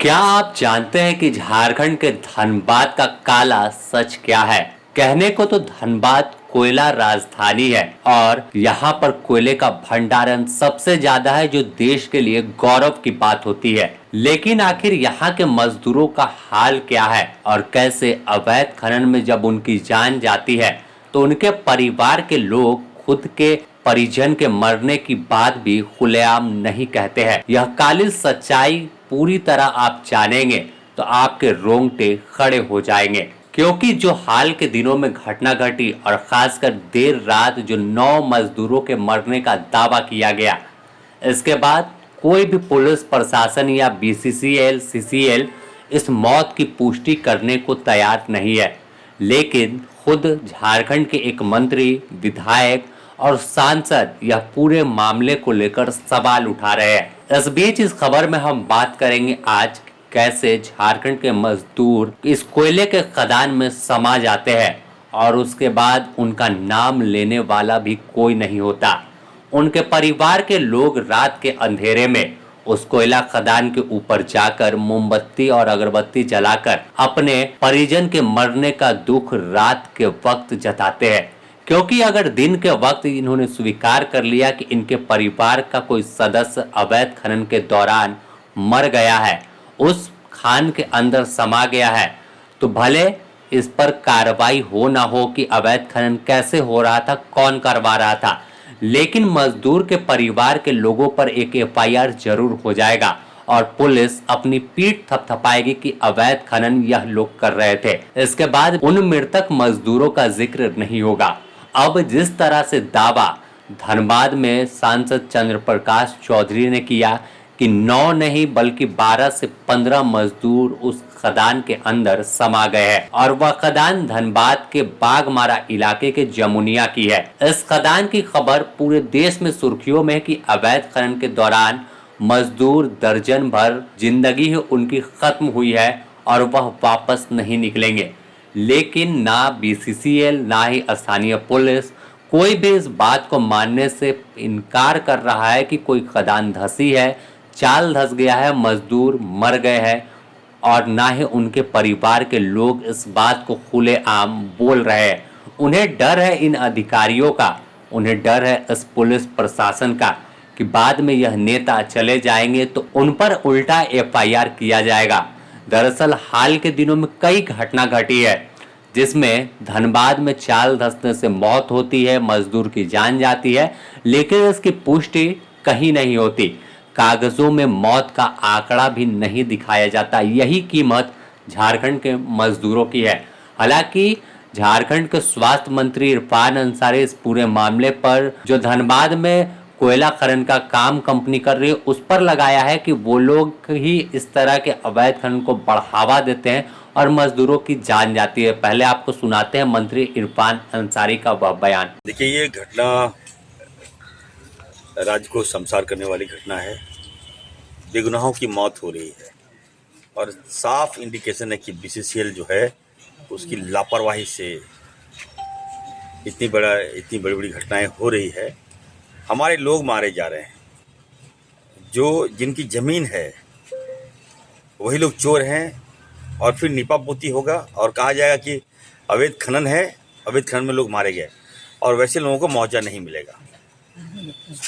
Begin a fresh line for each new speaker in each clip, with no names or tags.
क्या आप जानते हैं कि झारखंड के धनबाद का काला सच क्या है? कहने को तो धनबाद कोयला राजधानी है और यहाँ पर कोयले का भंडारण सबसे ज्यादा है, जो देश के लिए गौरव की बात होती है। लेकिन आखिर यहाँ के मजदूरों का हाल क्या है और कैसे अवैध खनन में जब उनकी जान जाती है तो उनके परिवार के लोग खुद के परिजन के मरने की बात भी खुलेआम नहीं कहते हैं। यह काली सच्चाई पूरी तरह आप जानेंगे तो आपके रोंगटे खड़े हो जाएंगे, क्योंकि जो हाल के दिनों में घटना घटी और खासकर देर रात जो 9 मजदूरों के मरने का दावा किया गया, इसके बाद कोई भी पुलिस प्रशासन या बीसीसीएल सीसीएल इस मौत की पुष्टि करने को तैयार नहीं है। लेकिन खुद झारखंड के एक मंत्री, विधायक और सांसद यह पूरे मामले को लेकर सवाल उठा रहे हैं। इस बीच इस खबर में हम बात करेंगे आज कैसे झारखंड के मजदूर इस कोयले के खदान में समा जाते हैं और उसके बाद उनका नाम लेने वाला भी कोई नहीं होता। उनके परिवार के लोग रात के अंधेरे में उस कोयला खदान के ऊपर जाकर मोमबत्ती और अगरबत्ती जलाकर अपने परिजन के मरने का दुख रात के वक्त जताते हैं, क्योंकि अगर दिन के वक्त इन्होंने स्वीकार कर लिया कि इनके परिवार का कोई सदस्य अवैध खनन के दौरान मर गया है, उस खान के अंदर समा गया है, तो भले इस पर कार्रवाई हो ना हो कि अवैध खनन कैसे हो रहा था, कौन करवा रहा था, लेकिन मजदूर के परिवार के लोगों पर एक एफआईआर जरूर हो जाएगा और पुलिस अपनी पीठ थपथपाएगी कि अवैध खनन यह लोग कर रहे थे। इसके बाद उन मृतक मजदूरों का जिक्र नहीं होगा। अब जिस तरह से दावा धनबाद में सांसद चंद्र प्रकाश चौधरी ने किया कि 9 नहीं बल्कि 12 से 15 मजदूर उस खदान के अंदर समा गए हैं और वह खदान धनबाद के बागमारा इलाके के जमुनिया की है। इस खदान की खबर पूरे देश में सुर्खियों में है कि अवैध खनन के दौरान मजदूर दर्जन भर जिंदगी ही उनकी खत्म हुई है और वह वापस नहीं निकलेंगे। लेकिन ना बीसीसीएल ना ही स्थानीय पुलिस कोई भी इस बात को मानने से इनकार कर रहा है कि कोई खदान धसी है, चाल धस गया है, मजदूर मर गए हैं, और ना ही उनके परिवार के लोग इस बात को खुलेआम बोल रहे हैं। उन्हें डर है इन अधिकारियों का, उन्हें डर है इस पुलिस प्रशासन का कि बाद में यह नेता चले जाएंगे तो उन पर उल्टा एफआईआर किया जाएगा। दरअसल हाल के दिनों में कई घटना घटी है जिसमें धनबाद में चाल धंसने से मौत होती है, मजदूर की जान जाती है, लेकिन इसकी पुष्टि कहीं नहीं होती। कागजों में मौत का आंकड़ा भी नहीं दिखाया जाता। यही कीमत झारखंड के मजदूरों की है। हालांकि झारखंड के स्वास्थ्य मंत्री इरफान अंसारी इस पूरे मामले पर जो धनबाद में कोयला खनन का काम कंपनी कर रही है उस पर लगाया है कि वो लोग ही इस तरह के अवैध खनन को बढ़ावा देते हैं और मजदूरों की जान जाती है। पहले आपको सुनाते हैं मंत्री इरफान अंसारी का वह बयान।
देखिए, ये घटना राज्य को शर्मसार करने वाली घटना है। बेगुनाहों की मौत हो रही है और साफ इंडिकेशन है कि बीसीसीएल जो है उसकी लापरवाही से इतनी बड़ी बड़ी घटनाएं हो रही है। हमारे लोग मारे जा रहे हैं, जो जिनकी ज़मीन है वही लोग चोर हैं, और फिर निपापोती होगा और कहा जाएगा कि अवैध खनन है, अवैध खनन में लोग मारे गए, और वैसे लोगों को मुआवजा नहीं मिलेगा।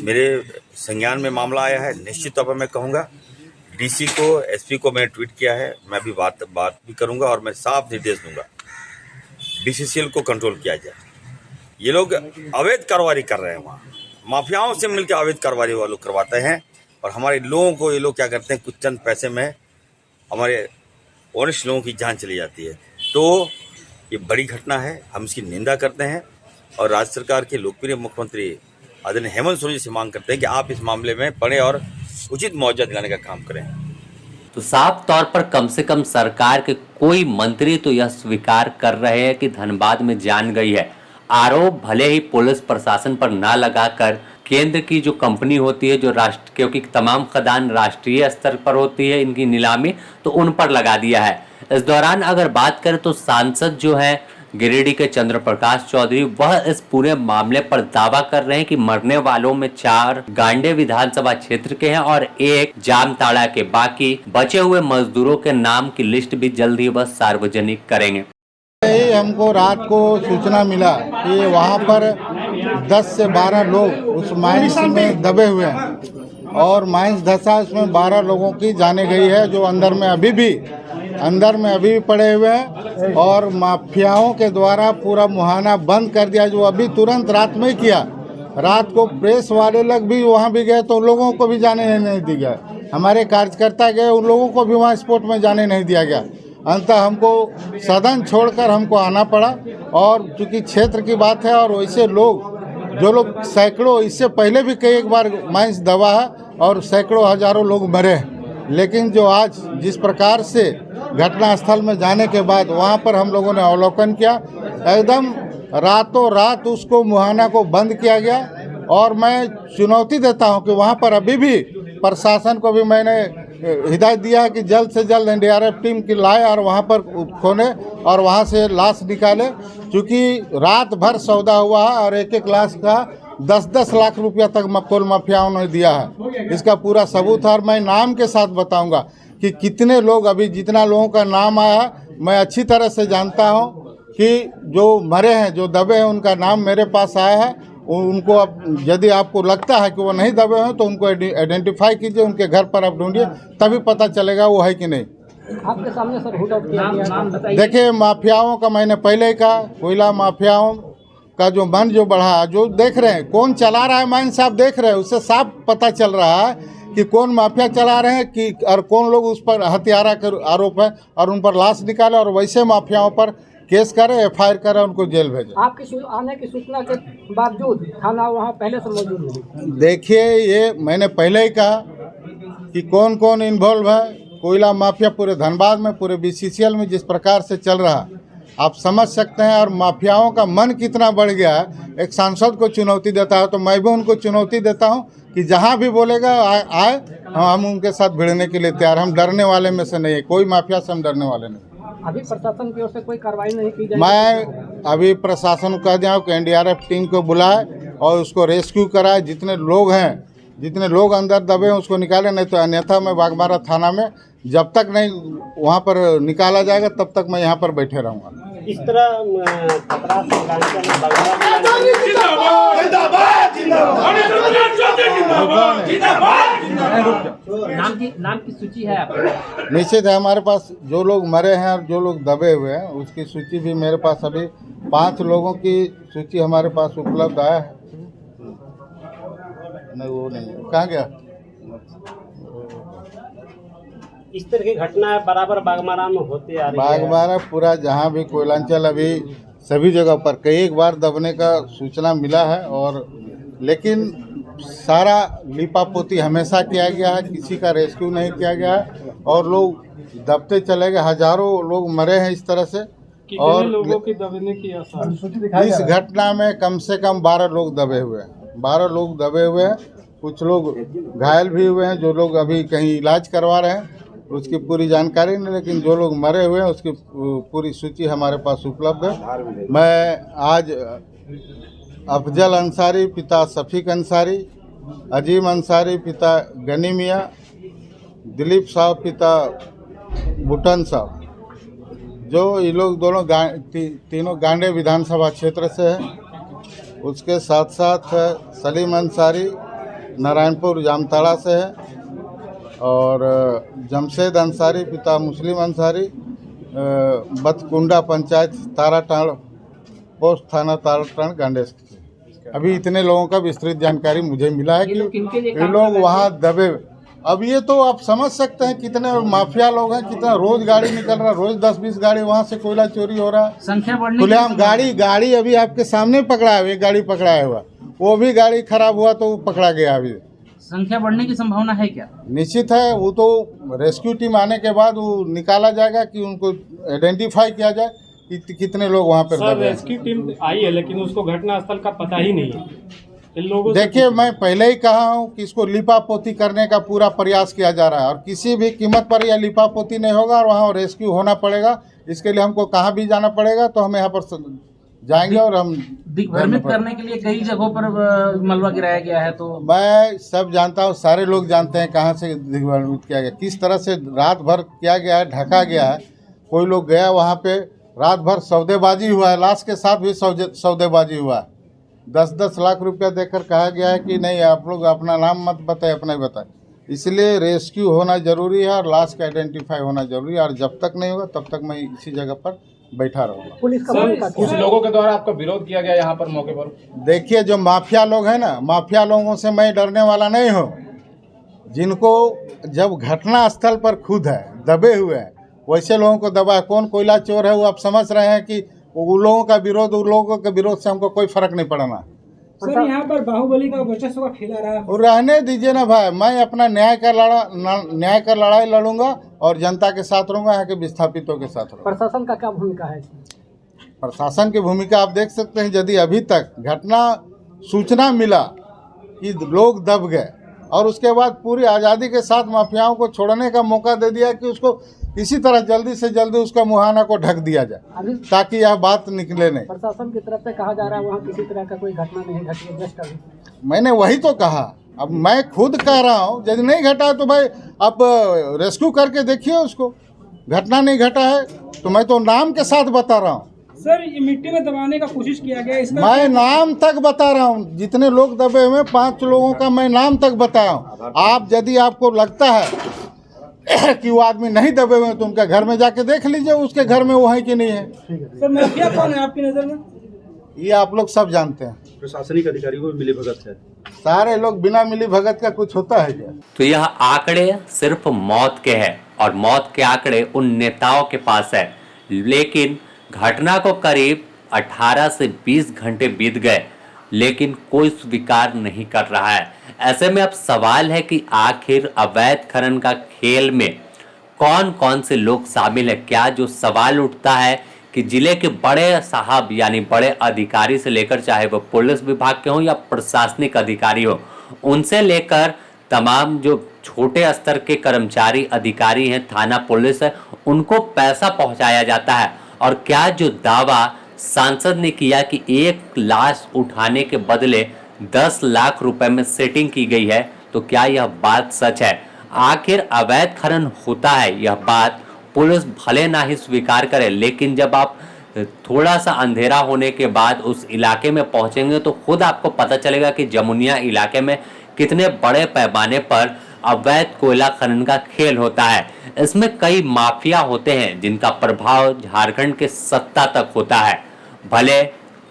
मेरे संज्ञान में मामला आया है। निश्चित तौर पर मैं कहूँगा डीसी को, एसपी को मैंने ट्वीट किया है, मैं भी बात भी करूँगा और मैं साफ निर्देश दूंगा बीसीसीएल को कंट्रोल किया जाए। ये लोग अवैध कारोबारी कर रहे हैं, वहाँ माफियाओं से मिलकर अवैध कारोबारी वो लोग करवाते हैं, और हमारे लोगों को ये लोग क्या करते हैं, कुछ चंद पैसे में हमारे वरिष्ठ लोगों की जान चली जाती है। तो ये बड़ी घटना है, हम इसकी निंदा करते हैं और राज्य सरकार के लोकप्रिय मुख्यमंत्री आदरणीय हेमंत सोरेन जी से मांग करते हैं कि आप इस मामले में पड़े और उचित मुआवजा दिलाने का काम करें।
तो साफ तौर पर कम से कम सरकार के कोई मंत्री तो यह स्वीकार कर रहे हैं कि धनबाद में जान गई है। आरोप भले ही पुलिस प्रशासन पर ना लगाकर केंद्र की जो कंपनी होती है, जो राष्ट्र, क्योंकि तमाम खदान राष्ट्रीय स्तर पर होती है इनकी नीलामी, तो उन पर लगा दिया है। इस दौरान अगर बात करें तो सांसद जो है गिरिडीह के चंद्र प्रकाश चौधरी वह इस पूरे मामले पर दावा कर रहे हैं कि मरने वालों में 4 गांडे विधानसभा क्षेत्र के हैं और 1 जामताड़ा के। बाकी बचे हुए मजदूरों के नाम की लिस्ट भी जल्द ही वह सार्वजनिक करेंगे।
हमको रात को सूचना मिला कि वहाँ पर 10 से 12 लोग उस माइंस में दबे हुए हैं और माइंस धंसा, उसमें 12 लोगों की जाने गई है जो अंदर में अभी भी पड़े हुए हैं और माफियाओं के द्वारा पूरा मुहाना बंद कर दिया, जो अभी तुरंत रात में ही किया। रात को प्रेस वाले लोग भी वहाँ भी गए तो उन लोगों को भी जाने नहीं दिया गया। हमारे कार्यकर्ता गए, उन लोगों को भी वहाँ स्पॉट में जाने नहीं दिया गया। अंततः हमको सदन छोड़कर हमको आना पड़ा और चूँकि क्षेत्र की बात है और वैसे लोग जो लोग सैकड़ों, इससे पहले भी कई एक बार माइंस दबा है और सैकड़ों हजारों लोग मरे, लेकिन जो आज जिस प्रकार से घटना स्थल में जाने के बाद वहाँ पर हम लोगों ने अवलोकन किया, एकदम रातों रात उसको मुहाना को बंद किया गया। और मैं चुनौती देता हूँ कि वहाँ पर अभी भी प्रशासन को भी मैंने हिदायत दिया है कि जल्द से जल्द एनडीआरएफ टीम की लाए और वहाँ पर खोने और वहाँ से लाश निकाले, क्योंकि रात भर सौदा हुआ है और एक लाश का 10-10 लाख रुपया तक मक्कोल माफियाओं ने दिया है। इसका पूरा सबूत है और मैं नाम के साथ बताऊंगा कि कितने लोग, अभी जितना लोगों का नाम आया मैं अच्छी तरह से जानता हूं कि जो मरे हैं, जो दबे हैं, उनका नाम मेरे पास आया है। उनको अब यदि आपको लगता है कि वो नहीं दबे हैं तो उनको आइडेंटिफाई कीजिए, उनके घर पर आप ढूंढिए, तभी पता चलेगा वो है कि नहीं।
आपके सामने सर हुड आउट किया गया।
देखिए, माफियाओं का मैंने पहले ही कहा, कोयला माफियाओं का जो मन जो बढ़ा, जो देख रहे हैं कौन चला रहा है, माइंस आप देख रहे हैं, उससे साफ पता चल रहा है कि कौन माफिया चला रहे हैं कि और कौन लोग उस पर हत्यारा का आरोप है और उन पर लाश निकाले और वैसे माफियाओं पर केस करे, एफआईआर करे, उनको जेल भेजे।
आपकी आने की सूचना के बावजूद थाना वहाँ पहले से मौजूद नहीं।
देखिए, ये मैंने पहले ही कहा कि कौन कौन इन्वॉल्व है। कोयला माफिया पूरे धनबाद में, पूरे बीसीसीएल में जिस प्रकार से चल रहा, आप समझ सकते हैं। और माफियाओं का मन कितना बढ़ गया है। एक सांसद को चुनौती देता है तो मैं भी उनको चुनौती देता हूं कि जहां भी बोलेगा आए, हम उनके साथ भिड़ने के लिए तैयार। हम डरने वाले में से नहीं है, कोई माफिया से हम डरने वाले नहीं।
अभी प्रशासन की ओर से कोई कार्रवाई नहीं की जाएगी?
मैं अभी प्रशासन को कह दिया कि एनडीआरएफ टीम को बुलाए और उसको रेस्क्यू कराए। जितने लोग अंदर दबे हैं उसको निकाले, नहीं तो अन्यथा मैं बागबारा थाना में जब तक नहीं वहाँ पर निकाला जाएगा तब तक मैं यहाँ पर बैठे रहूँगा।
इस तरह खतरा
नाम की सूची है आपके?
निश्चित है, हमारे पास जो लोग मरे हैं और जो लोग दबे हुए हैं उसकी सूची भी मेरे पास, अभी 5 लोगों की सूची हमारे पास उपलब्ध है। नहीं, वो नहीं, कहाँ गया?
इस तरह की घटना बराबर बागमारा में होती आ रही है।
बागबारा पूरा जहाँ भी कोयलांचल, अभी सभी जगह पर कई एक बार दबने का सूचना मिला है, और लेकिन सारा लिपापोती हमेशा किया गया है, किसी का रेस्क्यू नहीं किया गया है और लोग दबते चले गए। हजारों लोग मरे हैं इस तरह से। और
लोगों की दबने की आसार
इस घटना में कम से कम 12 लोग दबे हुए हैं। 12 लोग दबे हुए हैं, कुछ लोग घायल भी हुए हैं, जो लोग अभी कहीं इलाज करवा रहे हैं उसकी पूरी जानकारी नहीं, लेकिन जो लोग मरे हुए हैं उसकी पूरी सूची हमारे पास उपलब्ध है। मैं आज अफजल अंसारी पिता शफीक अंसारी, अजीम अंसारी पिता गनी मियाँ, दिलीप साहब पिता भूटन साहब, जो ये लोग दोनों तीनों गांडे विधानसभा क्षेत्र से हैं। उसके साथ साथ सलीम अंसारी नारायणपुर जामताड़ा से है और जमशेद अंसारी पिता मुस्लिम अंसारी बतकुंडा पंचायत ताराटाण पोस्ट थाना ताराटाण गांडे से। अभी इतने लोगों का विस्तृत जानकारी मुझे मिला है कि ये लोग वहाँ दबे। अब ये तो आप समझ सकते हैं कितने माफिया लोग हैं, कितना रोज गाड़ी निकल रहा है, रोज 10-20 गाड़ी वहाँ से कोयला चोरी हो रहा है।
संख्या बढ़ने
खुलेआम गाड़ी अभी आपके सामने पकड़ा है, एक गाड़ी पकड़ा हुआ, वो भी गाड़ी खराब हुआ तो वो पकड़ा गया। अभी
संख्या बढ़ने की संभावना है क्या?
निश्चित है, वो तो रेस्क्यू टीम आने के बाद वो निकाला जाएगा कि उनको आइडेंटिफाई किया जाए कि कितने लोग वहाँ पर दबे।
रेस्क्यू टीम आई है लेकिन उसको घटनास्थल का पता ही नहीं है इन लोगों।
देखिए, मैं पहले ही कहा हूँ कि इसको लिपापोती करने का पूरा प्रयास किया जा रहा है और किसी भी कीमत पर यह लिपापोती नहीं होगा और वहाँ रेस्क्यू होना पड़ेगा। इसके लिए हमको कहाँ भी जाना पड़ेगा तो हम यहाँ पर जाएंगे और हम
दिग्भ्रमित करने के लिए कई जगहों पर मलबा गिराया गया है। तो
मैं सब जानता हूँ, सारे लोग जानते हैं कहाँ से दिग्भ्रमित किया गया, किस तरह से रात भर किया गया है, ढका गया है। कोई लोग गया वहाँ पे, रात भर सौदेबाजी हुआ है, लाश के साथ भी सौदेबाजी हुआ है। 10-10 लाख रुपया देकर कहा गया है कि नहीं आप लोग अपना नाम मत बताए, अपना ही बताए। इसलिए रेस्क्यू होना जरूरी है और लाश का आइडेंटिफाई होना जरूरी है, और जब तक नहीं होगा तब तक मैं इसी जगह पर बैठा रहूँगा।
पुलिस का भूमिका क्या
कुछ
है?
लोगों के द्वारा आपका विरोध किया गया यहाँ पर मौके पर।
देखिए, जो माफिया लोग हैं ना, माफिया लोगों से मैं डरने वाला नहीं हूँ। जिनको जब घटना स्थल पर खुद है, दबे हुए हैं, वैसे लोगों को दबा। कौन कोयला चोर है वो आप समझ रहे हैं कि उन लोगों का विरोध, उन लोगों के विरोध से हमको कोई फर्क नहीं पड़ना।
सर, यहाँ पर बाहुबली का वर्चस्व का खेला रहा है।
और रहने दीजिए ना भाई, मैं अपना न्याय का लड़ाई लड़ूंगा और जनता के साथ रहूंगा, यहाँ के विस्थापितों के साथ रहूंगा।
प्रशासन का क्या भूमिका है इसमें?
प्रशासन की भूमिका आप देख सकते हैं। यदि अभी तक घटना सूचना मिला कि लोग दब गए और उसके बाद पूरी आज़ादी के साथ माफियाओं को छोड़ने का मौका दे दिया कि उसको किसी तरह जल्दी से जल्दी उसका मुहाना को ढक दिया जाए,
अभी
ताकि यह बात निकले नहीं।
प्रशासन की तरफ से कहा जा रहा है वहाँ किसी तरह का कोई घटना नहीं घटी है, जस्ट अभी।
मैंने वही तो कहा, अब मैं खुद कह रहा हूँ, यदि नहीं घटा है तो भाई आप रेस्क्यू करके देखिए उसको। घटना नहीं घटा है तो मैं तो नाम के साथ बता रहा हूँ।
सर, ये मिट्टी में दबाने का कोशिश किया गया, इसका
मैं नाम तक बता रहा हूँ, जितने लोग दबे हुए 5 लोगों का मैं नाम तक बताया हूँ। आप यदि आपको लगता है कि वो आदमी नहीं दबे हुए तो उनके घर में जाके देख लीजिए, उसके घर में वो है कि नहीं है।
सर, माफिया कौन है आपकी नज़र में?
ये आप लोग सब जानते हैं।
प्रशासनिक अधिकारियों में मिलीभगत है।
सारे लोग बिना मिली भगत का कुछ होता है क्या?
तो यह आंकड़े सिर्फ मौत के हैं और मौत के आंकड़े उन नेताओं के पास है, लेकिन घटना को करीब 18 से 20 घंटे बीत गए लेकिन कोई स्वीकार नहीं कर रहा है। ऐसे में अब सवाल है कि आखिर अवैध खनन का खेल में कौन कौन से लोग शामिल है। क्या जो सवाल उठता है कि जिले के बड़े साहब यानी बड़े अधिकारी से लेकर, चाहे वो पुलिस विभाग के हों या प्रशासनिक अधिकारी हो, उनसे लेकर तमाम जो छोटे स्तर के कर्मचारी अधिकारी हैं, थाना पुलिस है, उनको पैसा पहुंचाया जाता है। और क्या जो दावा सांसद ने किया कि एक लाश उठाने के बदले 10 लाख रुपए में सेटिंग की गई है, तो क्या यह बात सच है? आखिर अवैध खनन होता है, यह बात पुलिस भले ना ही स्वीकार करे, लेकिन जब आप थोड़ा सा अंधेरा होने के बाद उस इलाके में पहुंचेंगे तो खुद आपको पता चलेगा कि जमुनिया इलाके में कितने बड़े पैमाने पर अवैध कोयला खनन का खेल होता है। इसमें कई माफिया होते हैं जिनका प्रभाव झारखंड के सत्ता तक होता है। भले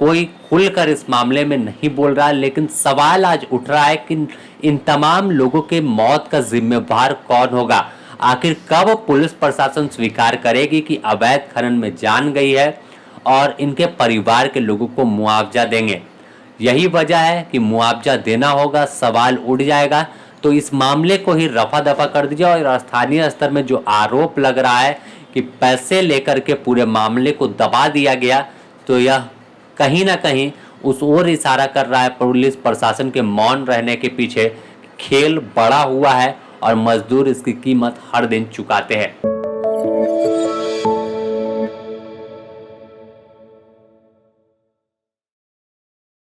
कोई खुलकर इस मामले में नहीं बोल रहा, लेकिन सवाल आज उठ रहा है कि इन तमाम लोगों के मौत का जिम्मेवार कौन होगा। आखिर कब पुलिस प्रशासन स्वीकार करेगी कि अवैध खनन में जान गई है और इनके परिवार के लोगों को मुआवजा देंगे? यही वजह है कि मुआवजा देना होगा, सवाल उठ जाएगा। तो इस मामले को ही रफा दफा कर दीजिए। और स्थानीय स्तर में जो आरोप लग रहा है कि पैसे लेकर के पूरे मामले को दबा दिया गया, तो यह कहीं ना कहीं उस ओर इशारा कर रहा है पुलिस प्रशासन के मौन रहने के पीछे खेल बड़ा हुआ है और मजदूर इसकी कीमत हर दिन चुकाते हैं।